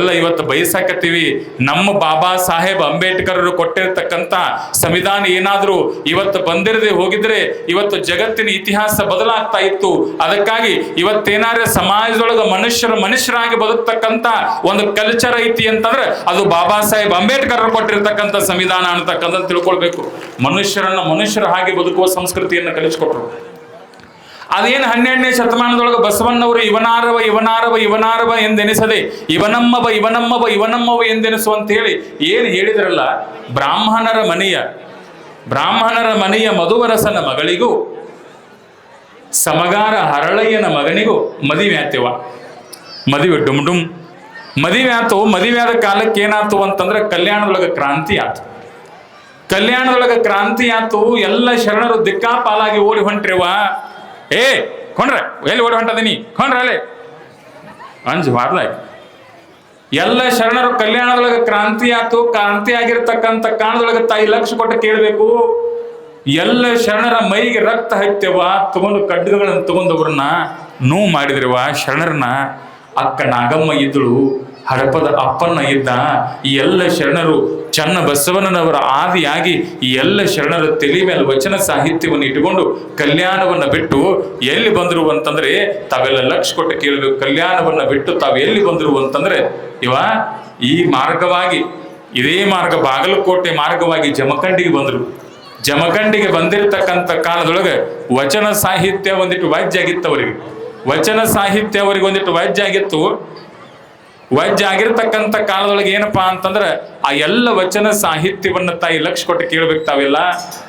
ಎಲ್ಲ ಇವತ್ತು ಬಯಸಾಕತ್ತೀವಿ. ನಮ್ಮ ಬಾಬಾ ಸಾಹೇಬ್ ಅಂಬೇಡ್ಕರ್ ಕೊಟ್ಟಿರ್ತಕ್ಕಂಥ ಸಂವಿಧಾನ ಏನಾದ್ರೂ ಇವತ್ತು ಬಂದಿರದೆ ಹೋಗಿದ್ರೆ ಇವತ್ತು ಜಗತ್ತಿನ ಇತಿಹಾಸ ಬದಲಾಗ್ತಾ ಇತ್ತು. ಅದಕ್ಕಾಗಿ ಇವತ್ತೇನಾದ್ರೆ ಸಮಾಜದೊಳಗೆ ಮನುಷ್ಯರಾಗಿ ಬದುಕ್ತಕ್ಕಂಥ ಒಂದು ಕಲ್ಚರ್ ಐತಿ ಅಂತಂದ್ರೆ ಅದು ಬಾಬಾ ಸಾಹೇಬ್ ಅಂಬೇಡ್ಕರ್ ಕೊಟ್ಟಿರ್ತಕ್ಕಂಥ ಸಂವಿಧಾನ ಅಂತಕ್ಕಂಥ ತಿಳ್ಕೊಳ್ಬೇಕು. ಮನುಷ್ಯರ ಹಾಗೆ ಬದುಕುವ ಸಂಸ್ಕೃತಿಯನ್ನು ಕಲಿಸಿಕೊಟ್ರು. ಅದೇನು 12ನೇ ಶತಮಾನದೊಳಗೆ ಬಸವಣ್ಣವರು ಇವನಾರವ ಎಂದೆನಿಸದೆ ಇವನಮ್ಮವ ಎಂದೆನಿಸು ಅಂತ ಹೇಳಿ ಏನು ಹೇಳಿದ್ರಲ್ಲ, ಬ್ರಾಹ್ಮಣರ ಮನೆಯ ಮಧುವರಸನ ಮಗಳಿಗೂ ಸಮಗಾರ ಹರಳಯ್ಯನ ಮಗನಿಗೂ ಮದುವೆ ಆತೇವ. ಮದುವೆ ಡುಮ್ ಮದುವೆ ಆತು. ಮದುವೆ ಆದ ಕಾಲಕ್ಕೆ ಏನಾಯ್ತು ಅಂತಂದ್ರೆ ಕಲ್ಯಾಣದೊಳಗೆ ಕ್ರಾಂತಿ ಆತು. ಎಲ್ಲ ಶರಣರು ದಿಕ್ಕಾಪಾಲಾಗಿ ಓಡಿ ಹೊಂಟ್ರಿವ. ಕೊಂಡ್ರೆ ಎಲ್ಲಿ ಓಡಿ ಹೊಂಟದೀನಿ ಕೊಂಡ್ರಲ್ಲೇ ಅಂಜು ಮಾಡ್ಲಾಯ್. ಎಲ್ಲ ಶರಣರು ಕಲ್ಯಾಣದೊಳಗೆ ಕ್ರಾಂತಿ ಆಗಿರ್ತಕ್ಕಂಥ ಕಾರಣದೊಳಗೆ ತಾಯಿ ಲಕ್ಷ ಕೊಟ್ಟು ಕೇಳಬೇಕು. ಎಲ್ಲ ಶರಣರ ಮೈಗೆ ರಕ್ತ ಹತ್ಯವ, ತಗೊಂಡು ಖಡ್ಗಗಳನ್ನು ತಗೊಂಡವ್ರನ್ನ ನೋವು ಮಾಡಿದ್ರವ. ಶರಣರನ್ನ ಅಕ್ಕ ನಾಗಮ್ಮ ಇದ್ದಳು, ಹಡಪದ ಅಪ್ಪನ್ನ ಇದ್ದ. ಈ ಎಲ್ಲ ಶರಣರು ಚನ್ನ ಬಸವಣ್ಣನವರ ಆದಿಯಾಗಿ ಈ ಎಲ್ಲ ಶರಣರ ತಲೆ ಮೇಲೆ ವಚನ ಸಾಹಿತ್ಯವನ್ನು ಇಟ್ಟುಕೊಂಡು ಕಲ್ಯಾಣವನ್ನ ಬಿಟ್ಟು ಎಲ್ಲಿ ಬಂದರು ಅಂತಂದ್ರೆ ತಾವೆಲ್ಲ ಲಕ್ಷ ಕೊಟ್ಟು ಕೇಳಬೇಕು. ಕಲ್ಯಾಣವನ್ನ ಬಿಟ್ಟು ತಾವು ಎಲ್ಲಿ ಬಂದರು ಅಂತಂದ್ರೆ ಈ ಮಾರ್ಗವಾಗಿ ಇದೇ ಮಾರ್ಗ ಬಾಗಲಕೋಟೆ ಮಾರ್ಗವಾಗಿ ಜಮಖಂಡಿಗೆ ಬಂದರು. ಜಮಖಂಡಿಗೆ ಬಂದಿರತಕ್ಕಂಥ ಕಾಲದೊಳಗೆ ವಚನ ಸಾಹಿತ್ಯ ಒಂದಿಟ್ಟು ವಾಜ್ಯ ಆಗಿತ್ತು ಅವರಿಗೆ. ಒಂದಿಟ್ಟು ವಾಜ್ಯ ಆಗಿತ್ತು. ವಾಜ್ಯ ಆಗಿರ್ತಕ್ಕಂಥ ಕಾಲದೊಳಗೆ ಏನಪ್ಪಾ ಅಂತಂದ್ರೆ ಆ ಎಲ್ಲ ವಚನ ಸಾಹಿತ್ಯವನ್ನ ತಾಯಿ ಲಕ್ಷ ಕೊಟ್ಟು ಕೇಳ್ಬೇಕು. ತಾವೆಲ್ಲ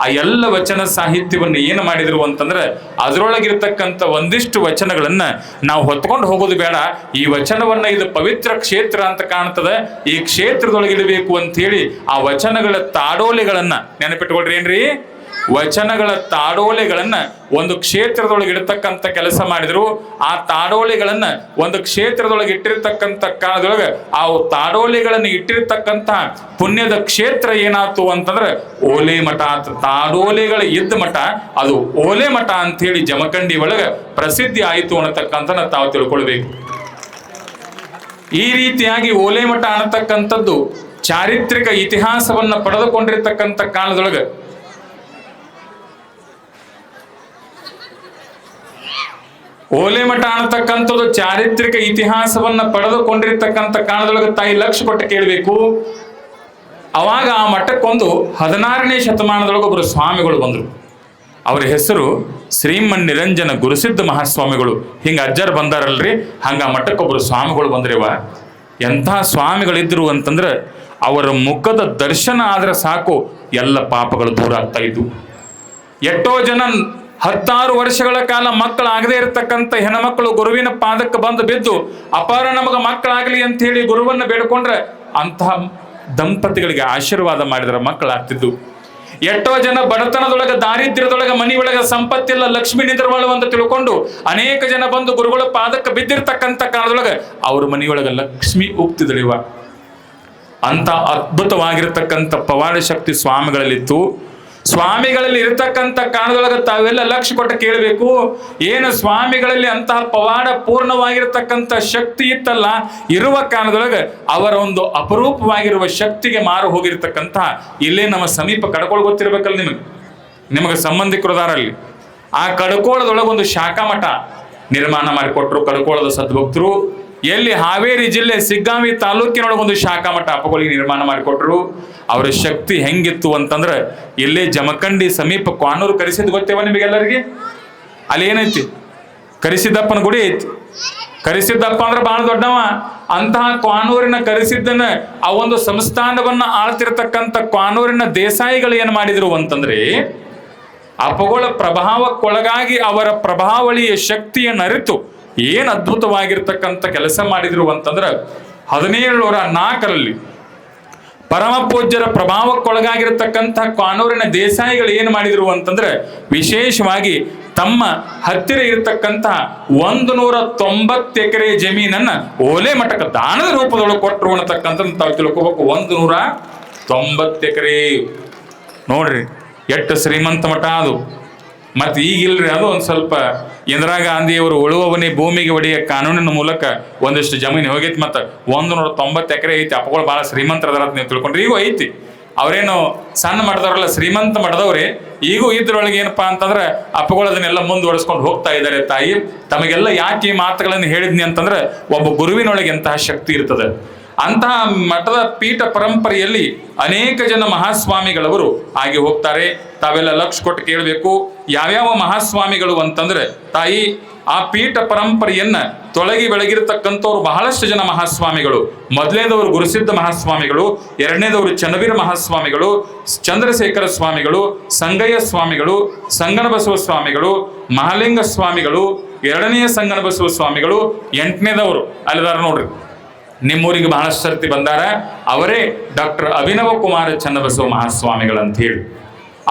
ಆ ಎಲ್ಲ ವಚನ ಸಾಹಿತ್ಯವನ್ನ ಏನು ಮಾಡಿದ್ರು ಅಂತಂದ್ರೆ ಅದರೊಳಗಿರ್ತಕ್ಕಂಥ ಒಂದಿಷ್ಟು ವಚನಗಳನ್ನ ನಾವು ಹೊತ್ಕೊಂಡು ಹೋಗೋದು ಬೇಡ. ಈ ವಚನವನ್ನ ಇದು ಪವಿತ್ರ ಕ್ಷೇತ್ರ ಅಂತ ಕಾಣ್ತದೆ, ಈ ಕ್ಷೇತ್ರದೊಳಗಿಡಬೇಕು ಅಂತ ಹೇಳಿ ಆ ವಚನಗಳ ತಾಡೋಲೆಗಳನ್ನ ನೆನಪಿಟ್ಕೊಳ್ರಿ. ಏನ್ರಿ ವಚನಗಳ ತಾಡೋಲೆಗಳನ್ನ ಒಂದು ಕ್ಷೇತ್ರದೊಳಗೆ ಇಡತಕ್ಕಂಥ ಕೆಲಸ ಮಾಡಿದ್ರು. ಆ ತಾಡೋಲೆಗಳನ್ನ ಒಂದು ಕ್ಷೇತ್ರದೊಳಗೆ ಇಟ್ಟಿರ್ತಕ್ಕಂಥ ಕಾಲದೊಳಗೆ ಆ ತಾಡೋಲೆಗಳನ್ನು ಇಟ್ಟಿರ್ತಕ್ಕಂಥ ಪುಣ್ಯದ ಕ್ಷೇತ್ರ ಏನಾಯ್ತು ಅಂತಂದ್ರೆ ಓಲೆ ಮಠ. ತಾಡೋಲೆಗಳ ಇದ್ದ ಮಠ ಅದು ಓಲೆ ಮಠ ಅಂತ ಹೇಳಿ ಜಮಖಂಡಿ ಒಳಗೆ ಪ್ರಸಿದ್ಧಿ ಆಯಿತು ಅನ್ನತಕ್ಕಂಥ ತಾವು ತಿಳ್ಕೊಳ್ಬೇಕು. ಈ ರೀತಿಯಾಗಿ ಓಲೆ ಮಠ ಅನ್ನತಕ್ಕಂಥದ್ದು ಚಾರಿತ್ರಿಕ ಇತಿಹಾಸವನ್ನ ಪಡೆದುಕೊಂಡಿರ್ತಕ್ಕಂಥ ಕಾಲದೊಳಗೆ ಓಲೆ ಮಠ ಅನ್ನತಕ್ಕಂಥದ್ದು ಚಾರಿತ್ರಿಕ ಇತಿಹಾಸವನ್ನ ಪಡೆದುಕೊಂಡಿರ್ತಕ್ಕಂಥ ಕಾಲದೊಳಗೆ ತಾಯಿ ಲಕ್ಷ ಕೊಟ್ಟು ಕೇಳಬೇಕು. ಅವಾಗ ಆ ಮಠಕ್ಕೊಂದು 16ನೇ ಶತಮಾನದೊಳಗೆ ಒಬ್ಬರು ಸ್ವಾಮಿಗಳು ಬಂದರು. ಅವರ ಹೆಸರು ಶ್ರೀಮನ್ ನಿರಂಜನ ಗುರುಸಿದ್ಧ ಮಹಾಸ್ವಾಮಿಗಳು. ಹಿಂಗ ಅಜ್ಜರ್ ಬಂದಾರಲ್ರಿ, ಹಂಗ ಆ ಮಠಕ್ಕೊಬ್ಬರು ಸ್ವಾಮಿಗಳು ಬಂದ್ರೇವ. ಎಂಥ ಸ್ವಾಮಿಗಳಿದ್ರು ಅಂತಂದ್ರೆ ಅವರ ಮುಖದ ದರ್ಶನ ಆದ್ರೆ ಸಾಕು ಎಲ್ಲ ಪಾಪಗಳು ದೂರ ಆಗ್ತಾ ಇದ್ವು. ಎಷ್ಟೋ ಜನ 16 ವರ್ಷಗಳ ಕಾಲ ಮಕ್ಕಳಾಗದೇ ಇರತಕ್ಕಂಥ ಹೆಣ್ಮಕ್ಳು ಗುರುವಿನ ಪಾದಕ್ಕೆ ಬಂದು ಬಿದ್ದು ಅಪಾರ ನಮಗ ಮಕ್ಕಳಾಗಲಿ ಅಂತ ಹೇಳಿ ಗುರುವನ್ನ ಬೇಡ್ಕೊಂಡ್ರೆ ಅಂತಹ ದಂಪತಿಗಳಿಗೆ ಆಶೀರ್ವಾದ ಮಾಡಿದ್ರೆ ಮಕ್ಕಳಾಗ್ತಿದ್ದು. ಎಷ್ಟೋ ಜನ ಬಡತನದೊಳಗೆ ದಾರಿದ್ರ್ಯದೊಳಗೆ ಮನೆಯೊಳಗೆ ಸಂಪತ್ತಿಲ್ಲ, ಲಕ್ಷ್ಮೀ ನಿದ್ರವಾಳು ಅಂತ ತಿಳ್ಕೊಂಡು ಅನೇಕ ಜನ ಬಂದು ಗುರುಗಳ ಪಾದಕ್ಕೆ ಬಿದ್ದಿರ್ತಕ್ಕಂಥ ಕಾಲದೊಳಗೆ ಅವ್ರ ಮನೆಯೊಳಗೆ ಲಕ್ಷ್ಮಿ ಉಕ್ತಿದಳಿವ. ಅಂತ ಅದ್ಭುತವಾಗಿರ್ತಕ್ಕಂಥ ಪವಾಡ ಶಕ್ತಿ ಸ್ವಾಮಿಗಳಲ್ಲಿತ್ತು. ಸ್ವಾಮಿಗಳಲ್ಲಿ ಇರತಕ್ಕಂಥ ಕಾರಣದೊಳಗೆ ತಾವೆಲ್ಲ ಲಕ್ಷ್ಯ ಕೊಟ್ಟು ಕೇಳಬೇಕು. ಏನು ಸ್ವಾಮಿಗಳಲ್ಲಿ ಅಂತಹ ಪವಾಡ ಪೂರ್ಣವಾಗಿರ್ತಕ್ಕಂಥ ಶಕ್ತಿ ಇತ್ತಲ್ಲ, ಇರುವ ಕಾರಣದೊಳಗೆ ಅವರ ಒಂದು ಅಪರೂಪವಾಗಿರುವ ಶಕ್ತಿಗೆ ಮಾರು ಹೋಗಿರ್ತಕ್ಕಂಥ ಇಲ್ಲೇ ನಮ್ಮ ಸಮೀಪ ಕಡ್ಕೋಳ ಗೊತ್ತಿರ್ಬೇಕಲ್ಲ ನಿಮಗೆ ಸಂಬಂಧಿಕರದಾರಲ್ಲಿ. ಆ ಕಡ್ಕೋಳದೊಳಗೊಂದು ಶಾಖಾ ಮಠ ನಿರ್ಮಾಣ ಮಾಡಿಕೊಟ್ರು ಕಡ್ಕೋಳದ ಸದ್ಭಕ್ತರು. ಎಲ್ಲಿ ಹಾವೇರಿ ಜಿಲ್ಲೆ ಸಿಗ್ಗಾಂವಿ ತಾಲೂಕಿನೊಳಗೊಂದು ಶಾಖಾ ಮಠ ಅಪ್ಪಗಳಿಗೆ ನಿರ್ಮಾಣ ಮಾಡಿಕೊಟ್ರು. ಅವರ ಶಕ್ತಿ ಹೆಂಗಿತ್ತು ಅಂತಂದ್ರೆ ಇಲ್ಲೇ ಜಮಖಂಡಿ ಸಮೀಪ ಕ್ವಾನೂರು ಕರಿಸಿದ್ ಗೊತ್ತೇವ ನಿಮಗೆಲ್ಲರಿಗೆ? ಅಲ್ಲಿ ಏನೈತಿ? ಕರಿಸಿದ್ದಪ್ಪನ ಗುಡಿ ಐತಿ. ಕರಿಸಿದ್ದಪ್ಪ ಅಂದ್ರೆ ಬಹಳ ದೊಡ್ಡವ. ಅಂತಹ ಕ್ವಾನೂರಿನ ಕರಿಸಿದ್ದನ ಆ ಒಂದು ಸಂಸ್ಥಾನವನ್ನ ಆಳ್ತಿರ್ತಕ್ಕಂಥ ಕ್ವಾನೂರಿನ ದೇಸಾಯಿಗಳು ಏನ್ ಮಾಡಿದ್ರು ಅಂತಂದ್ರೆ ಅಪ್ಪಗಳ ಪ್ರಭಾವಕ್ಕೊಳಗಾಗಿ ಅವರ ಪ್ರಭಾವಳಿಯ ಶಕ್ತಿಯನ್ನು ಅರಿತು ಏನ್ ಅದ್ಭುತವಾಗಿರ್ತಕ್ಕಂಥ ಕೆಲಸ ಮಾಡಿದ್ರು ಅಂತಂದ್ರೆ 1704ರಲ್ಲಿ ಪರಮ ಪೂಜ್ಯರ ಪ್ರಭಾವಕ್ಕೊಳಗಾಗಿರ್ತಕ್ಕಂಥ ಕಾನೂರಿನ ದೇಸಾಯಿಗಳು ಏನು ಮಾಡಿದ್ರು ಅಂತಂದ್ರೆ ವಿಶೇಷವಾಗಿ ತಮ್ಮ ಹತ್ತಿರ ಇರತಕ್ಕಂಥ 190 ಎಕರೆ ಜಮೀನನ್ನ ಓಲೆ ಮಠಕ್ಕೆ ದಾನದ ರೂಪದೊಳಗೆ ಕೊಟ್ಟರು ಅನ್ನತಕ್ಕಂಥದ್ದು ತಾವು ತಿಳ್ಕೋಬೇಕು. 190 ಎಕರೆ ನೋಡ್ರಿ ಎಷ್ಟು ಶ್ರೀಮಂತ ಮಠ ಅದು. ಮತ್ತೆ ಈಗಿಲ್ರಿ ಅದು ಒಂದು ಸ್ವಲ್ಪ ಇಂದಿರಾ ಗಾಂಧಿಯವರು ಉಳುವವನೇ ಭೂಮಿಗೆ ಒಡೆಯ ಕಾನೂನಿನ ಮೂಲಕ ಒಂದಿಷ್ಟು ಜಮೀನು ಹೋಗೈತಿ. ಮತ್ತೆ 190 ಎಕರೆ ಐತಿ. ಅಪ್ಪಗಳು ಭಾಳ ಶ್ರೀಮಂತರದಾರ ನೀವು ತಿಳ್ಕೊಂಡ್ರಿ. ಈಗೂ ಐತಿ. ಅವ್ರೇನು ಸಣ್ಣ ಮಾಡಿದವ್ರಲ್ಲ, ಶ್ರೀಮಂತ ಮಾಡಿದವ್ರೆ. ಈಗೂ ಇದ್ರೊಳಗೆ ಏನಪ್ಪಾ ಅಂತಂದ್ರೆ ಅಪ್ಪಗಳು ಅದನ್ನೆಲ್ಲ ಮುಂದುವರಿಸ್ಕೊಂಡು ಹೋಗ್ತಾ ಇದ್ದಾರೆ. ತಾಯಿ ತಮಗೆಲ್ಲ ಯಾಕೆ ಈ ಮಾತುಗಳನ್ನು ಹೇಳಿದ್ನಿ ಅಂತಂದ್ರೆ ಒಬ್ಬ ಗುರುವಿನೊಳಗೆ ಎಂತಹ ಶಕ್ತಿ ಇರ್ತದೆ. ಅಂತಹ ಮಠದ ಪೀಠ ಪರಂಪರೆಯಲ್ಲಿ ಅನೇಕ ಜನ ಮಹಾಸ್ವಾಮಿಗಳವರು ಆಗಿ ಹೋಗ್ತಾರೆ. ತಾವೆಲ್ಲ ಲಕ್ಷ ಕೊಟ್ಟು ಕೇಳಬೇಕು ಯಾವ್ಯಾವ ಮಹಾಸ್ವಾಮಿಗಳು ಅಂತಂದ್ರೆ ತಾಯಿ ಆ ಪೀಠ ಪರಂಪರೆಯನ್ನ ತೊಳಗಿ ಬೆಳಗಿರತಕ್ಕಂಥವ್ರು ಬಹಳಷ್ಟು ಜನ ಮಹಾಸ್ವಾಮಿಗಳು. ಮೊದಲನೇದವರು ಗುರುಸಿದ್ಧ ಮಹಾಸ್ವಾಮಿಗಳು, ಎರಡನೇದವರು ಚನ್ನವೀರ ಮಹಾಸ್ವಾಮಿಗಳು, ಚಂದ್ರಶೇಖರ ಸ್ವಾಮಿಗಳು, ಸಂಗಯ್ಯ ಸ್ವಾಮಿಗಳು, ಸಂಗನಬಸವ ಸ್ವಾಮಿಗಳು, ಮಹಾಲಿಂಗ ಸ್ವಾಮಿಗಳು, ಎರಡನೆಯ ಸಂಗನಬಸವ ಸ್ವಾಮಿಗಳು, ಎಂಟನೇದವರು ಅಲ್ಲಿದಾರ ನೋಡ್ರಿ, ನಿಮ್ಮೂರಿಗೆ ಬಹಳಷ್ಟು ಸರ್ತಿ ಬಂದಾರ. ಅವರೇ ಡಾಕ್ಟರ್ ಅಭಿನವ ಕುಮಾರ ಚನ್ನಬಸವ ಮಹಾಸ್ವಾಮಿಗಳಂತ ಹೇಳಿ.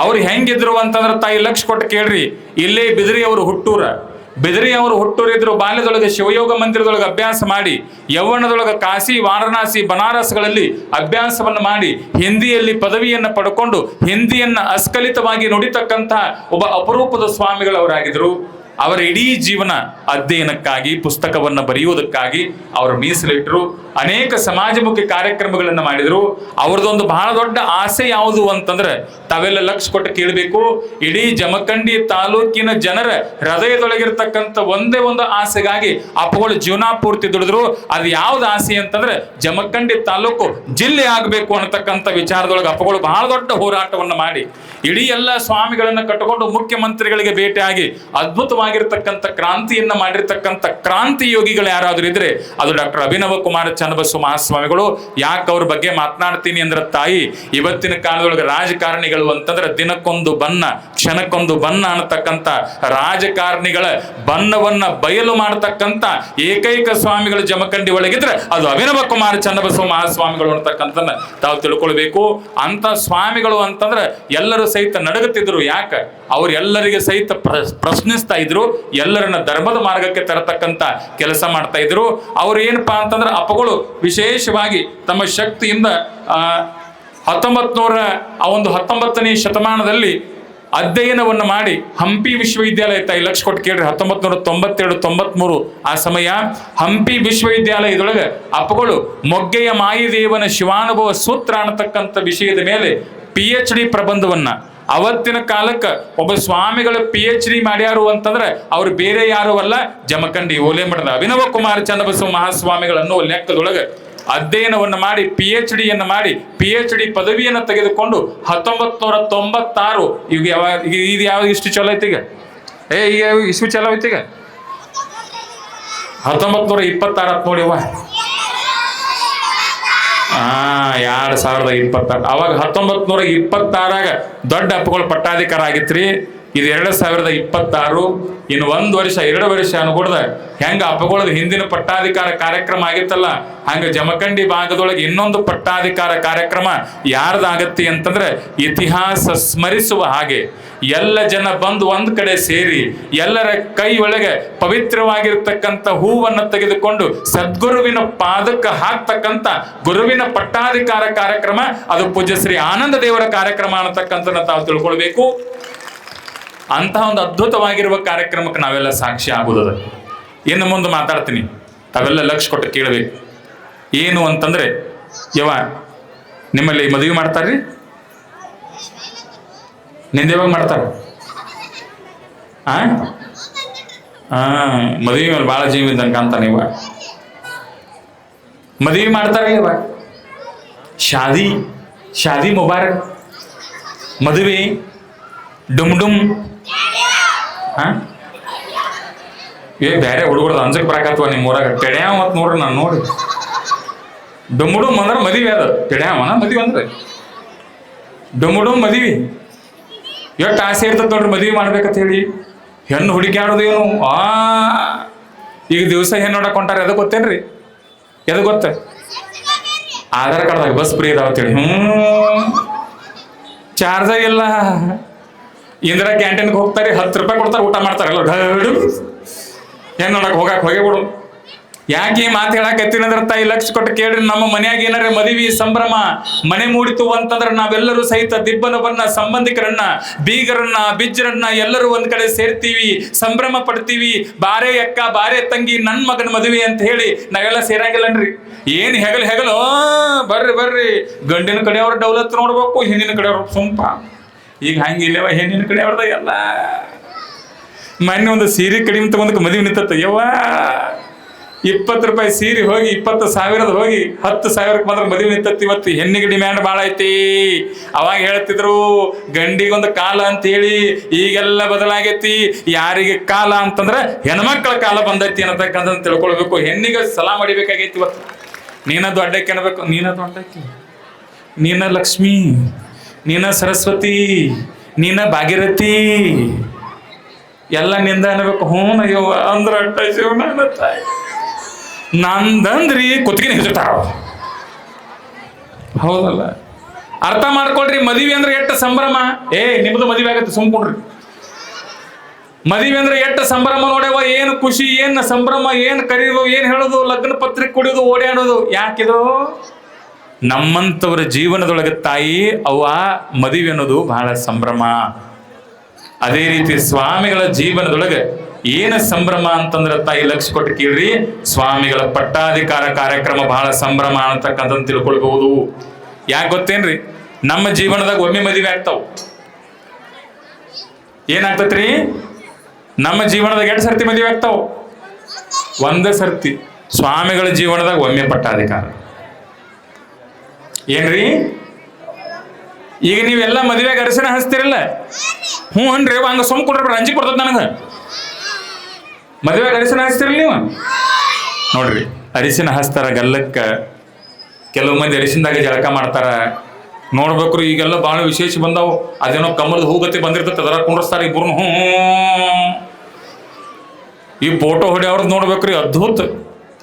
ಅವ್ರು ಹೆಂಗಿದ್ರು ಅಂತಂದ್ರೆ ತಾಯಿ ಲಕ್ಷ ಕೊಟ್ಟು ಕೇಳ್ರಿ. ಇಲ್ಲೇ ಬಿದಿರಿ ಅವರು ಹುಟ್ಟೂರ. ಬಿದಿರಿ ಅವರು ಹುಟ್ಟೂರಿದ್ರು. ಬಾಲ್ಯದೊಳಗೆ ಶಿವಯೋಗ ಮಂದಿರದೊಳಗೆ ಅಭ್ಯಾಸ ಮಾಡಿ, ಯೌವನದೊಳಗೆ ಕಾಶಿ, ವಾರಣಾಸಿ, ಬನಾರಸ್ಗಳಲ್ಲಿ ಅಭ್ಯಾಸವನ್ನು ಮಾಡಿ, ಹಿಂದಿಯಲ್ಲಿ ಪದವಿಯನ್ನು ಪಡ್ಕೊಂಡು ಹಿಂದಿಯನ್ನ ಅಸ್ಖಲಿತವಾಗಿ ನುಡಿತಕ್ಕಂತಹ ಒಬ್ಬ ಅಪರೂಪದ ಸ್ವಾಮಿಗಳವರಾಗಿದ್ರು. ಅವರ ಇಡೀ ಜೀವನ ಅಧ್ಯಯನಕ್ಕಾಗಿ, ಪುಸ್ತಕವನ್ನು ಬರೆಯುವುದಕ್ಕಾಗಿ ಅವರು ಮೀಸಲಿಟ್ಟರು. ಅನೇಕ ಸಮಾಜಮುಖಿ ಕಾರ್ಯಕ್ರಮಗಳನ್ನು ಮಾಡಿದರು. ಅವ್ರದ್ದೊಂದು ಬಹಳ ದೊಡ್ಡ ಆಸೆ ಯಾವುದು ಅಂತಂದ್ರೆ ತಾವೆಲ್ಲ ಲಕ್ಷ ಕೊಟ್ಟು ಕೇಳಬೇಕು. ಇಡೀ ಜಮಖಂಡಿ ತಾಲೂಕಿನ ಜನರ ಹೃದಯದೊಳಗಿರ್ತಕ್ಕಂಥ ಒಂದೇ ಒಂದು ಆಸೆಗಾಗಿ ಅಪ್ಪಗಳು ಜೀವನ ಪೂರ್ತಿ ದುಡಿದ್ರು. ಅದು ಯಾವ್ದು ಆಸೆ ಅಂತಂದ್ರೆ ಜಮಖಂಡಿ ತಾಲೂಕು ಜಿಲ್ಲೆ ಆಗಬೇಕು ಅನ್ನತಕ್ಕಂಥ ವಿಚಾರದೊಳಗೆ ಅಪ್ಪಗಳು ಬಹಳ ದೊಡ್ಡ ಹೋರಾಟವನ್ನು ಮಾಡಿ ಇಡೀ ಎಲ್ಲ ಸ್ವಾಮಿಗಳನ್ನ ಕಟ್ಟಿಕೊಂಡು ಮುಖ್ಯಮಂತ್ರಿಗಳಿಗೆ ಭೇಟಿಯಾಗಿ ಅದ್ಭುತವಾಗಿರ್ತಕ್ಕಂಥ ಕ್ರಾಂತಿಯನ್ನ ಮಾಡಿರ್ತಕ್ಕಂಥ ಕ್ರಾಂತಿ ಯೋಗಿಗಳು ಯಾರಾದ್ರೂ ಇದ್ರೆ ಅದು ಡಾಕ್ಟರ್ ಅಭಿನವ ಕುಮಾರ ಚನ್ನಬಸವ ಮಹಾಸ್ವಾಮಿಗಳು. ಯಾಕೆ ಅವ್ರ ಬಗ್ಗೆ ಮಾತನಾಡ್ತೀನಿ ಅಂದ್ರೆ ತಾಯಿ, ಇವತ್ತಿನ ಕಾಲದೊಳಗೆ ರಾಜಕಾರಣಿಗಳು ಅಂತಂದ್ರೆ ದಿನಕ್ಕೊಂದು ಬಣ್ಣ, ಕ್ಷಣಕ್ಕೊಂದು ಬಣ್ಣ ಅನ್ನತಕ್ಕಂಥ ರಾಜಕಾರಣಿಗಳ ಬಣ್ಣವನ್ನ ಬಯಲು ಮಾಡತಕ್ಕಂಥ ಏಕೈಕ ಸ್ವಾಮಿಗಳು ಜಮಖಂಡಿ ಒಳಗಿದ್ರೆ ಅದು ಅಭಿನವ ಕುಮಾರ ಚನ್ನಬಸವ ಮಹಾಸ್ವಾಮಿಗಳು ಅನ್ನತಕ್ಕಂಥನ್ನ ತಾವು ತಿಳ್ಕೊಳ್ಬೇಕು. ಅಂತ ಸ್ವಾಮಿಗಳು ಅಂತಂದ್ರೆ ಎಲ್ಲರೂ ಸಹಿತ ನಡಗುತ್ತಿದ್ರು. ಯಾಕೆ? ಅವ್ರು ಎಲ್ಲರಿಗೆ ಸಹಿತ ಪ್ರಶ್ನಿಸ್ತಾ ಇದ್ರು. ಎಲ್ಲರನ್ನ ಧರ್ಮದ ಮಾರ್ಗಕ್ಕೆ ತರತಕ್ಕಂತ ಕೆಲಸ ಮಾಡ್ತಾ ಇದ್ರು. ಅವ್ರು ಏನಪ್ಪಾ ಅಂತಂದ್ರೆ ಅಪ್ಪಗಳು ವಿಶೇಷವಾಗಿ ತಮ್ಮ ಶಕ್ತಿಯಿಂದ 19ನೇ ಶತಮಾನದಲ್ಲಿ ಅಧ್ಯಯನವನ್ನು ಮಾಡಿ ಹಂಪಿ ವಿಶ್ವವಿದ್ಯಾಲಯ, ತಾಯಿ ಲಕ್ಷ ಕೊಟ್ಟು ಕೇಳ್ರಿ, 1992-93 ಆ ಸಮಯ ಹಂಪಿ ವಿಶ್ವವಿದ್ಯಾಲಯದೊಳಗೆ ಅಪ್ಪಗಳು ಮೊಗ್ಗೆಯ ಮಾಯಿದೇವನ ಶಿವಾನುಭವ ಸೂತ್ರ ಅನ್ನತಕ್ಕಂಥ ವಿಷಯದ ಮೇಲೆ PhD ಪ್ರಬಂಧವನ್ನ, ಅವತ್ತಿನ ಕಾಲಕ್ಕೆ ಒಬ್ಬ ಸ್ವಾಮಿಗಳ PhD ಮಾಡ್ಯಾರು ಅಂತಂದ್ರೆ ಅವ್ರು ಬೇರೆ ಯಾರು ಅಲ್ಲ, ಜಮಖಂಡಿ ಓಲೆಮಠದ ಅಭಿನವ ಕುಮಾರ ಚನ್ನಬಸವ ಮಹಾಸ್ವಾಮಿಗಳನ್ನು ಲೆಕ್ಕದೊಳಗೆ ಅಧ್ಯಯನವನ್ನು ಮಾಡಿ PhDಯನ್ನು ಮಾಡಿ PhD ಪದವಿಯನ್ನು ತೆಗೆದುಕೊಂಡು 1996 ಈಗ ಇದು ಯಾವ ಇಷ್ಟು ಚಲೋ ಐತಿಗ ಈಗ ಇಷ್ಟು ಚಲೋ ಐತಿಗ 1926 ನೋಡಿವ 2026 ಅವಾಗ 1926 ದೊಡ್ಡ ಅಪ್ಪಗಳು ಪಟ್ಟಾಧಿಕಾರ ಆಗಿತ್ರಿ. ಇದು 2026. ಇನ್ನು 1 ವರ್ಷ 2 ವರ್ಷ ಅನ್ಕೊಡ್ದ ಹೆಂಗ ಅಪ್ಪಗಳದ ಹಿಂದಿನ ಪಟ್ಟಾಧಿಕಾರ ಕಾರ್ಯಕ್ರಮ ಆಗಿತ್ತಲ್ಲ, ಹಂಗ ಜಮಖಂಡಿ ಭಾಗದೊಳಗೆ ಇನ್ನೊಂದು ಪಟ್ಟಾಧಿಕಾರ ಕಾರ್ಯಕ್ರಮ ಯಾರ್ದಾಗತ್ತೆ ಅಂತಂದ್ರೆ ಇತಿಹಾಸ ಸ್ಮರಿಸುವ ಹಾಗೆ ಎಲ್ಲ ಜನ ಬಂದು ಒಂದ್ ಕಡೆ ಸೇರಿ ಎಲ್ಲರ ಕೈ ಒಳಗೆ ಪವಿತ್ರವಾಗಿರ್ತಕ್ಕಂಥ ಹೂವನ್ನು ತೆಗೆದುಕೊಂಡು ಸದ್ಗುರುವಿನ ಪಾದಕ್ಕೆ ಹಾಕ್ತಕ್ಕಂಥ ಗುರುವಿನ ಪಟ್ಟಾಧಿಕಾರ ಕಾರ್ಯಕ್ರಮ ಅದು ಪೂಜ್ಯ ಶ್ರೀ ಆನಂದ ದೇವರ ಕಾರ್ಯಕ್ರಮ ಅನ್ನತಕ್ಕಂಥನ್ನ ತಾವು ತಿಳ್ಕೊಳ್ಬೇಕು. ಅಂತಹ ಒಂದು ಅದ್ಭುತವಾಗಿರುವ ಕಾರ್ಯಕ್ರಮಕ್ಕೆ ನಾವೆಲ್ಲ ಸಾಕ್ಷಿ ಆಗುವುದ. ಇನ್ನು ಮುಂದೆ ಮಾತಾಡ್ತೀನಿ, ತಾವೆಲ್ಲ ಲಕ್ಷ ಕೊಟ್ಟು ಕೇಳಬೇಕು. ಏನು ಅಂತಂದ್ರೆ ನಿಮ್ಮಲ್ಲಿ ಮದುವೆ ಮಾಡ್ತಾರ್ರಿ? ನಿಂದ ಯಾವಾಗ ಮಾಡ್ತಾರ? ಮದುವೆ ಮೇಲೆ ಭಾಳ ಜೀವ ಇದ್ದಂಗೆ ಕಾಣ್ತಾನೆ. ಮದುವೆ ಮಾಡ್ತಾರ ಶಾದಿ ಮುಬಾರಕ್. ಮದುವೆ ಡುಮ್ ಡುಮ್ ಬೇರೆ ಹುಡುಗರು ಅಂಜಕ್ ಬರಾಕತ್ವ ನಿಮ್ಮ ಊರಾಗ ಟೆಡ್ಯಾವ ಮತ್ ನೋಡ್ರಿ. ನಾನು ನೋಡಿ ಡುಮ್ ಡುಮ್ ಅಂದ್ರೆ ಮದುವೆ, ಅದ ಟೆಡ್ಯಾವನ ಮದುವೆ ಅಂದ್ರೆ ಡುಮ್ ಡುಮ್ ಮದುವೆ. ಎಷ್ಟು ಆಸೆ ಇರ್ತದೆ ನೋಡ್ರಿ ಮದುವೆ ಮಾಡ್ಬೇಕಂತ ಹೇಳಿ. ಹೆಣ್ಣು ಹುಡುಕ್ಯಾಡೋದೇನು ಈಗ ದಿವಸ ಹೆಣ್ಣು ನೋಡಕ್ ಹೊಂಟಾರ. ಎದಕ್ ಗೊತ್ತೇನ್ರಿ? ಎದಕ್ ಗೊತ್ತ? ಆಧಾರ್ ಕಾರ್ಡ್ದಾಗ ಬಸ್ ಫ್ರೀ ಇದಾವ ಅಂತೇಳಿ. ಚಾರ್ಜ ಇಲ್ಲ. ಇಂದಿರಾ ಕ್ಯಾಂಟೀನ್ಗೆ ಹೋಗ್ತಾರೆ, 10 ರೂಪಾಯಿ ಕೊಡ್ತಾರೆ, ಊಟ ಮಾಡ್ತಾರೆ. ಎಲ್ಲ ಹೆಣ್ಣು ನೋಡಕ್ ಹೋಗಕ್ ಹೋಗಿ ಬಿಡು. ಯಾಕೆ ಈ ಮಾತು ಹೇಳಕತ್ತೀನಿ ಅಂದ್ರೆ ತಾಯಿ ಲಕ್ಷ ಕೊಟ್ಟು ಕೇಳ್ರಿ. ನಮ್ಮ ಮನ್ಯಾಗ ಏನಾರ ಮದುವೆ ಸಂಭ್ರಮ ಮನೆ ಮೂಡಿತು ಅಂತಂದ್ರೆ ನಾವೆಲ್ಲರೂ ಸಹಿತ ದಿಬ್ಬನವನ್ನ, ಸಂಬಂಧಿಕರನ್ನ, ಬೀಗರನ್ನ, ಬಿಜ್ಜರನ್ನ ಎಲ್ಲರೂ ಒಂದ್ ಕಡೆ ಸೇರ್ತೀವಿ, ಸಂಭ್ರಮ ಪಡ್ತೀವಿ. ಬಾರೆ ಅಕ್ಕ, ಬಾರೆ ತಂಗಿ, ನನ್ ಮಗನ ಮದುವೆ ಅಂತ ಹೇಳಿ ನಾವೆಲ್ಲ ಸೇರಾಗಿಲ್ಲನ್ರಿ. ಏನ್ ಹೆಗಲು ಬರ್ರಿ ಬರ್ರಿ, ಗಂಡಿನ ಕಡೆಯವ್ರ ಡೌಲತ್ ನೋಡ್ಬೇಕು, ಹೆಣ್ಣಿನ ಕಡೆಯವ್ರ ಸುಂಪ. ಈಗ ಹಂಗಿಲ್ಲವ, ಹೆಣ್ಣಿನ ಕಡೆಯವ್ರದ ಎಲ್ಲ. ಮೊನ್ನೆ ಒಂದು ಸೀರೆ ಕಡಿಮೆ ತಗೊಂಡಕ್ಕೆ ಮದುವೆ ನಿಂತತ್ತ. ಯವ್ವ 20 ರೂಪಾಯಿ ಸೀರೆ ಹೋಗಿ 20,000 ಹೋಗಿ 10,000 ಮಾತ್ರ ಮದುವೆ ನಿಂತತ್ತಿ. ಇವತ್ತು ಹೆಣ್ಣಿಗೆ ಡಿಮ್ಯಾಂಡ್ ಭಾಳ ಐತಿ. ಅವಾಗ ಹೇಳ್ತಿದ್ರು ಗಂಡಿಗೊಂದು ಕಾಲ ಅಂತ ಹೇಳಿ. ಈಗೆಲ್ಲ ಬದಲಾಗೈತಿ. ಯಾರಿಗೆ ಕಾಲ ಅಂತಂದ್ರೆ ಹೆಣ್ಮಕ್ಳ ಕಾಲ ಬಂದೈತಿ ಅನ್ನತಕ್ಕಂಥ ತಿಳ್ಕೊಳ್ಬೇಕು. ಹೆಣ್ಣಿಗೆ ಸಲಾ ಮಾಡಿಬೇಕಾಗೈತಿ. ಇವತ್ತು ನೀನ ದೊಡ್ಡಕ್ಕೆ ಅನ್ಬೇಕು. ನೀನ ದೊಡ್ಡಕ್ಕೆ, ನೀನ ಲಕ್ಷ್ಮಿ, ನೀನ ಸರಸ್ವತಿ, ನೀನ ಭಾಗೀರಥಿ, ಎಲ್ಲ ನಿಂದ ಅನ್ಬೇಕು. ಅಯ್ಯೋ ಅಂದ್ರ ಅಟ್ಟ ಜೀವನ ತಾಯಿ ನಂದಂದ್ರಿ ಕುತ್ತಿಗೆ ಹಿಡಿತಾರ. ಹೌದಲ್ಲ? ಅರ್ಥ ಮಾಡ್ಕೊಳ್ರಿ. ಮದುವೆ ಅಂದ್ರೆ ಎಷ್ಟು ಸಂಭ್ರಮ. ನಿಮ್ದು ಮದುವೆ ಆಗತ್ತೆ, ಸುಮ್ಕೊಂಡ್ರಿ. ಮದುವೆ ಅಂದ್ರೆ ಎಷ್ಟು ಸಂಭ್ರಮ ನೋಡ್ಯವ. ಏನು ಖುಷಿ, ಏನು ಸಂಭ್ರಮ, ಏನು ಕರೆಯೋದು, ಏನು ಹೇಳೋದು, ಲಗ್ನ ಪತ್ರಿಕೆ ಕುಡಿಯೋದು, ಓಡಾಡೋದು. ಯಾಕಿದು? ನಮ್ಮಂಥವ್ರ ಜೀವನದೊಳಗೆ ತಾಯಿ ಅವ್ವ ಮದುವೆ ಅನ್ನೋದು ಬಹಳ ಸಂಭ್ರಮ. ಅದೇ ರೀತಿ ಸ್ವಾಮಿಗಳ ಜೀವನದೊಳಗೆ ಏನ ಸಂಭ್ರಮ ಅಂತಂದ್ರೆ ತಾಯಿ ಲಕ್ಷ ಕೊಟ್ಟು ಕೇಳ್ರಿ. ಸ್ವಾಮಿಗಳ ಪಟ್ಟಾಧಿಕಾರ ಕಾರ್ಯಕ್ರಮ ಬಹಳ ಸಂಭ್ರಮ ಅಂತಕ್ಕಂಥದ್ದು ತಿಳ್ಕೊಳ್ಬಹುದು. ಯಾಕೆ ಗೊತ್ತೇನ್ರಿ? ನಮ್ಮ ಜೀವನದಾಗ ಒಮ್ಮೆ ಮದುವೆ ಆಗ್ತಾವ. ಏನಾಗ್ತತ್ರಿ? ನಮ್ಮ ಜೀವನದಾಗ 2 ಸರ್ತಿ ಮದುವೆ ಆಗ್ತಾವ, 1 ಸರ್ತಿ. ಸ್ವಾಮಿಗಳ ಜೀವನದಾಗ ಒಮ್ಮೆ ಪಟ್ಟಾಧಿಕಾರ. ಏನ್ರಿ? ಈಗ ನೀವೆಲ್ಲ ಮದುವೆಗೆ ಅರಿಶಿನ ಹಚ್ತಿರಲ್ಲ? ಅನ್ರಿ. ಹಂಗ ಸುಮ್ ಕೊಡ್ರಿ, ಅಂಜಿಕೆ ಬರ್ತದ ನನಗ. ಮದುವೆಗೆ ಅರಿಶಿನ ಹಚ್ತಿರಲ್ಲ ನೀವು? ನೋಡ್ರಿ, ಅರಿಶಿನ ಹಚ್ತಾರ ಗಲ್ಲಕ್ಕ. ಕೆಲವು ಮಂದಿ ಅರಿಶಿನದಾಗ ಜಳಕ ಮಾಡ್ತಾರ. ನೋಡ್ಬೇಕ್ರಿ, ಈಗೆಲ್ಲ ಬಹಳ ವಿಶೇಷ ಬಂದಾವು. ಅದೇನೋ ಕಮಲದ ಹೂಗತಿ ಬಂದಿರ್ತೈತೆ, ಅದರ ಕುಂಡ್ರಸ್ತಾರ ಇಬ್ಬರು. ಈ ಫೋಟೋ ಹೊಡಿ ಅವ್ರದ್ದು ನೋಡ್ಬೇಕ್ರಿ, ಅದ್ಭುತ.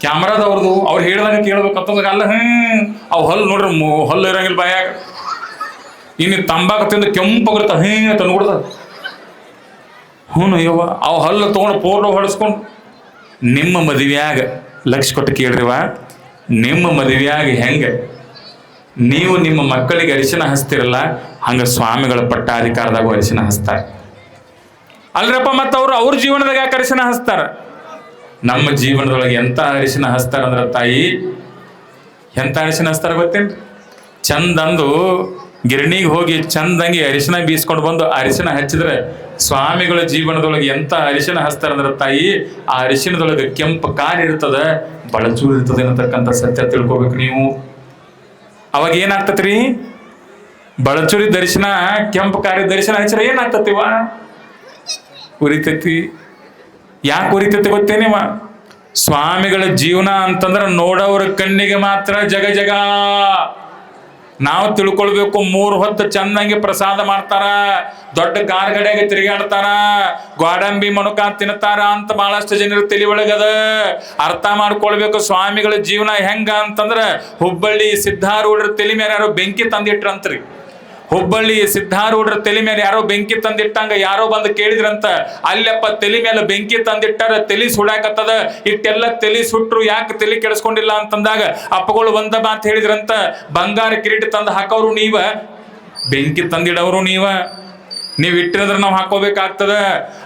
ಕ್ಯಾಮ್ರಾದವ್ರದ್ದು ಅವ್ರು ಹೇಳ್ದಂಗೆ ಕೇಳ್ಬೇಕಂತಂದಾಗ ಅಲ್ಲ. ಅವು ಹಲ್ಲು ನೋಡ್ರಿ, ಹಲ್ಲು ಇರಂಗಿಲ್ಲ ಬಾಯಾಗ. ಇನ್ನು ತಂಬಾಕು ತಿಂದು ಕೆಂಪಾಗಿರ್ತ ತಂದ್ಕೊಡ್ದ. ಅಯ್ಯವ್ವ, ಅವು ಹಲ್ಲು ತೊಗೊಂಡು ಫೋಟೋ ಹೊಡೆಸ್ಕೊಂಡು. ನಿಮ್ಮ ಮದುವೆಯಾಗ ಲಕ್ಷ ಕೊಟ್ಟು ಕೇಳ್ರಿವ, ನಿಮ್ಮ ಮದುವೆಯಾಗ ಹೆಂಗೆ ನೀವು ನಿಮ್ಮ ಮಕ್ಕಳಿಗೆ ಅರಿಶಿನ ಹಚ್ತಿರಲ್ಲ, ಹಂಗ ಸ್ವಾಮಿಗಳ ಪಟ್ಟಾಧಿಕಾರದಾಗ ಅರಿಶಿನ ಹಚ್ತಾರೆ ಅಲ್ರಪ್ಪ. ಮತ್ತು ಅವ್ರ ಜೀವನದಾಗ ಯಾಕೆ ಅರಿಶಿನ ಹಚ್ತಾರ? ನಮ್ಮ ಜೀವನದೊಳಗೆ ಎಂತ ಅರಿಶಿನ ಹಚ್ತಾರ ಅಂದ್ರ ತಾಯಿ, ಎಂತ ಅರಿಶಿನ ಹಚ್ತಾರ ಗೊತ್ತೇನ್ರಿ? ಚಂದಂದು ಗಿರಣಿಗೆ ಹೋಗಿ ಚಂದಂಗಿ ಅರಿಶಿನ ಬೀಸ್ಕೊಂಡು ಬಂದು ಅರಿಶಿನ ಹಚ್ಚಿದ್ರೆ ಸ್ವಾಮಿಗಳ ಜೀವನದೊಳಗೆ ಎಂತ ಅರಿಶಿನ ಹಚ್ತಾರ ಅಂದ್ರ ತಾಯಿ, ಆ ಅರಿಶಿನದೊಳಗೆ ಕೆಂಪು ಕಾರ್ ಇರ್ತದ, ಬಳಚೂರು ಇರ್ತದೆ ಅನ್ನತಕ್ಕಂಥ ಸತ್ಯ ತಿಳ್ಕೊಬೇಕು ನೀವು. ಅವಾಗ ಏನಾಗ್ತತ್ರಿ? ಬಳಚೂರಿ ದರ್ಶನ, ಕೆಂಪು ಕಾರಿ ದರ್ಶನ ಹಚ್ಚಿರ ಏನಾಗ್ತತಿವ? ಉರಿತೈತಿ. ಯಾಕೆ ಉರಿತೈತಿ ಗೊತ್ತೇನಿವ? ಸ್ವಾಮಿಗಳ ಜೀವನ ಅಂತಂದ್ರ ನೋಡೋರ ಕಣ್ಣಿಗೆ ಮಾತ್ರ ಜಗ ಜಗ. ನಾವು ತಿಳ್ಕೊಳ್ಬೇಕು. 3 ಹೊತ್ತು ಚಂದಂಗೆ ಪ್ರಸಾದ ಮಾಡ್ತಾರ, ದೊಡ್ಡ ಕಾರ್ಗಡೆಗೆ ತಿರುಗಾಡ್ತಾರ, ಗೋಡಂಬಿ ಮನುಕ ತಿನ್ತಾರ ಅಂತ ಬಹಳಷ್ಟು ಜನರು ತಲೆ ಒಳಗದ. ಅರ್ಥ ಮಾಡ್ಕೊಳ್ಬೇಕು ಸ್ವಾಮಿಗಳ ಜೀವನ ಹೆಂಗ ಅಂತಂದ್ರ, ಹುಬ್ಬಳ್ಳಿ ಸಿದ್ಧಾರೂಢರ ತಲೆ ಮೇಲೆ ಯಾರೋ ಬೆಂಕಿ ತಂದಿಟ್ರಂತ್ರಿ. ಹುಬ್ಬಳ್ಳಿ ಸಿದ್ಧಾರೂಢರ ತಲೆ ಮೇಲೆ ಯಾರೋ ಬೆಂಕಿ ತಂದಿಟ್ಟಂಗ ಯಾರೋ ಬಂದು ಕೇಳಿದ್ರಂತ. ಅಲ್ಲಪ್ಪ ತಲೆ ಮೇಲೆ ಬೆಂಕಿ ತಂದಿಟ್ಟಾರ, ತಲೆ ಸುಡಾಕತ್ತದ. ಇಟ್ಟೆಲ್ಲ ತಲೆ ಸುಟ್ರು, ಯಾಕೆ ತಲೆ ಕೆಡಿಸ್ಕೊಂಡಿಲ್ಲ ಅಂತಂದಾಗ ಅಪ್ಪಗಳು ಒಂದ ಮಾತು ಹೇಳಿದ್ರಂತ, ಬಂಗಾರ ಕಿರೀಟ ತಂದು ಹಾಕೋರು ನೀವ, ಬೆಂಕಿ ತಂದಿಡೋರು ನೀವು ಇಟ್ಟಿರಂದ್ರೆ ನಾವು ಹಾಕೋಬೇಕಾಗ್ತದ.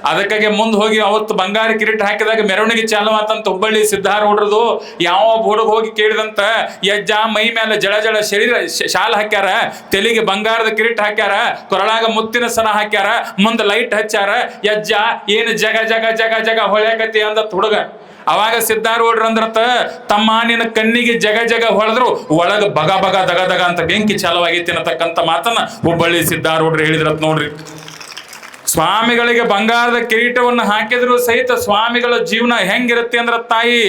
ಅದಕ್ಕಾಗಿ ಮುಂದೆ ಹೋಗಿ ಅವತ್ತು ಬಂಗಾರ ಕಿರೀಟ ಹಾಕಿದಾಗ ಮೆರವಣಿಗೆ ಚಾಲು ಆತಂತ ಹುಬ್ಬಳ್ಳಿ ಸಿದ್ಧಾರೂಢರದು. ಯಾವ ಹುಡುಗ ಹೋಗಿ ಕೇಳಿದಂತ, ಯಜ್ಜ ಮೈ ಮೇಲೆ ಜಳ ಜಳ ಶರೀರ ಶಾಲ್ ಹಾಕ್ಯಾರ, ತೆಲಿಗೆ ಬಂಗಾರದ ಕಿರೀಟ ಹಾಕ್ಯಾರ, ಕೊರಳಾಗ ಮುತ್ತಿನ ಸನ ಹಾಕ್ಯಾರ, ಮುಂದೆ ಲೈಟ್ ಹಚ್ಚಾರ, ಯಜ್ಜ ಏನು ಜಗ ಜಗ ಜಗ ಜಗ ಹೊಳ್ಯಾಕತಿ ಅಂದತ್ ಹುಡುಗ. ಅವಾಗ ಸಿದ್ಧಾರೂಢರು ಅಂದ್ರತ, ತಮ್ಮ ನಿನ್ನ ಕಣ್ಣಿಗೆ ಜಗ ಜಗ ಹೊಳೆದ್ರು ಒಳಗ ಬಗ ಬಗ ದಗ ದಗ ಅಂತ ಬೆಂಕಿ ಚಾಲವಾಗೈತಿ ಅನ್ನತಕ್ಕಂಥ ಮಾತನ್ನ ಹುಬ್ಬಳ್ಳಿ ಸಿದ್ಧಾರೂಢರು ಹೇಳಿದ್ರತ್ ನೋಡ್ರಿ. ಸ್ವಾಮಿಗಳಿಗೆ ಬಂಗಾರದ ಕಿರೀಟವನ್ನು ಹಾಕಿದ್ರು ಸಹಿತ ಸ್ವಾಮಿಗಳ ಜೀವನ ಹೆಂಗಿರುತ್ತೆ ಅಂದ್ರ ತಾಯಿ,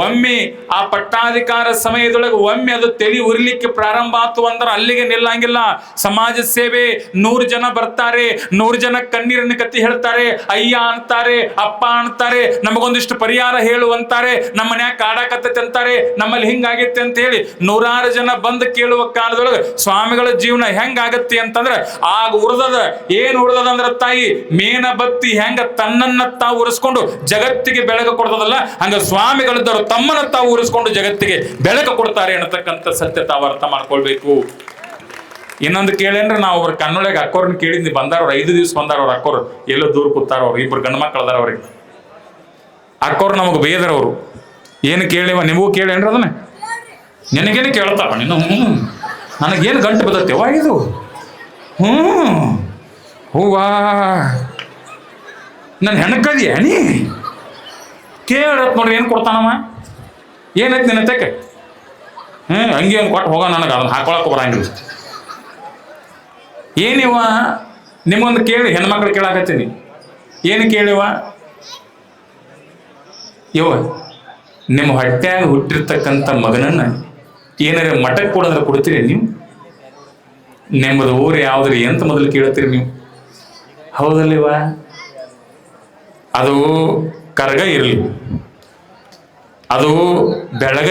ಒಮ್ಮೆ ಆ ಪಟ್ಟಾಧಿಕಾರ ಸಮಯದೊಳಗೆ ಒಮ್ಮೆ ಅದು ತಲೆ ಉರಿಲಿಕ್ಕೆ ಪ್ರಾರಂಭ ಆತು ಅಂದ್ರೆ ಅಲ್ಲಿಗೆ ನಿಲ್ಲಂಗಿಲ್ಲ. ಸಮಾಜ ಸೇವೆ, 100 ಜನ ಬರ್ತಾರೆ, 100 ಜನ ಕಣ್ಣೀರನ್ನು ಕತ್ತಿ ಹೇಳ್ತಾರೆ, ಅಯ್ಯ ಅಂತಾರೆ, ಅಪ್ಪ ಅಂತಾರೆ, ನಮಗೊಂದಿಷ್ಟು ಪರಿಹಾರ ಹೇಳು ಅಂತಾರೆ, ನಮ್ಮ ಮನ್ಯಾಗ ಕಾಡಾಕತ್ತೈತೆ ಅಂತಾರೆ, ನಮ್ಮಲ್ಲಿ ಹಿಂಗಾಗೈತೆ ಅಂತ ಹೇಳಿ 100 ಜನ ಬಂದು ಕೇಳುವ ಕಾಲದೊಳಗೆ ಸ್ವಾಮಿಗಳ ಜೀವನ ಹೆಂಗಾಗತ್ತೆ ಅಂತಂದ್ರೆ, ಆಗ ಉರ್ದದ ಏನ್ ಉರ್ದದ ಅಂದ್ರ ತಾಯಿ, ಮೇನ ಬತ್ತಿ ಹೆಂಗ ತನ್ನನ್ನ ತಾವು ಉರಿಸ್ಕೊಂಡು ಜಗತ್ತಿಗೆ ಬೆಳಕು ಕೊಡ್ತದಲ್ಲ, ಹಂಗ ಸ್ವಾಮಿಗಳಿದ್ದರು ಅವರು ತಮ್ಮನ್ನು ತಾವು ಉರಿಸ್ಕೊಂಡು ಜಗತ್ತಿಗೆ ಬೆಳಕು ಕೊಡ್ತಾರೆ ಅನ್ನತಕ್ಕಂಥ ಸತ್ಯ ತಾವು ಅರ್ಥ ಮಾಡ್ಕೊಳ್ಬೇಕು. ಇನ್ನೊಂದು ಕೇಳೇನ್ರೆ, ನಾವು ಅವ್ರ ಕನ್ನೊಳಗೆ ಅಕ್ಕೋರ್ನ ಕೇಳಿದ್ವಿ, ಬಂದಾರ 5 ದಿವಸ ಬಂದಾರ ಅವ್ರ ಅಕ್ಕೋರು, ಎಲ್ಲೋ ದೂರ ಕೂತಾರ ಅವ್ರು, 2 ಗಂಡು ಮಕ್ಕಳು ಅದಾರ ಅವ್ರಿಗೆ. ಅಕ್ಕೋರು ನಮಗೆ ಬೇದರವರು, ಏನು ಕೇಳಿವ ನಿಮಗೂ ಕೇಳೇನ್ರ ಅದನ್ನ? ನಿನಗೇನು ಕೇಳ್ತಾವ ನೀನು? ನನಗೇನು ಗಂಟು ಬದತ್ತೇವ ಇದು? ಹೂವಾ ನನ್ನ ಹೆಣಕದಿಯ ನೀ ಕೇಳತ್ ನೋಡ್ರಿ, ಏನು ಕೊಡ್ತಾನವ? ಏನೈತಿ ನಿನ್ನ ತೆಕ್ಕೆ? ಹಂಗೆ ಒಂದು ಕೊಟ್ಟು ಹೋಗ, ನನಗೆ ಅದನ್ನ ಹಾಕೊಳಕ್ಕೆ ಬರಂಗಿಲ್ಲ. ಏನಿವ ನಿಮಗೊಂದು ಕೇಳಿ, ಹೆಣ್ಮಕ್ಳು ಕೇಳಾಕತ್ತೀನಿ, ಏನು ಕೇಳಿವ? ಇವ ನಿಮ್ಮ ಹೊಟ್ಟ್ಯಾಗ ಹುಟ್ಟಿರ್ತಕ್ಕಂಥ ಮಗನನ್ನ ಏನಾರ ಮಠಕ್ಕೆ ಕೊಡೋದ್ರೆ ಕೊಡ್ತೀರಿ ನೀವು? ನಿಮ್ಮದು ಊರು ಯಾವ್ದ್ರಿ ಎಂತ ಮೊದಲು ಕೇಳ್ತೀರಿ ನೀವು? ಹೌದಲ್ಲಿವ? ಅದು ಕರಗ ಇರಲಿ, ಅದು ಬೆಳಗ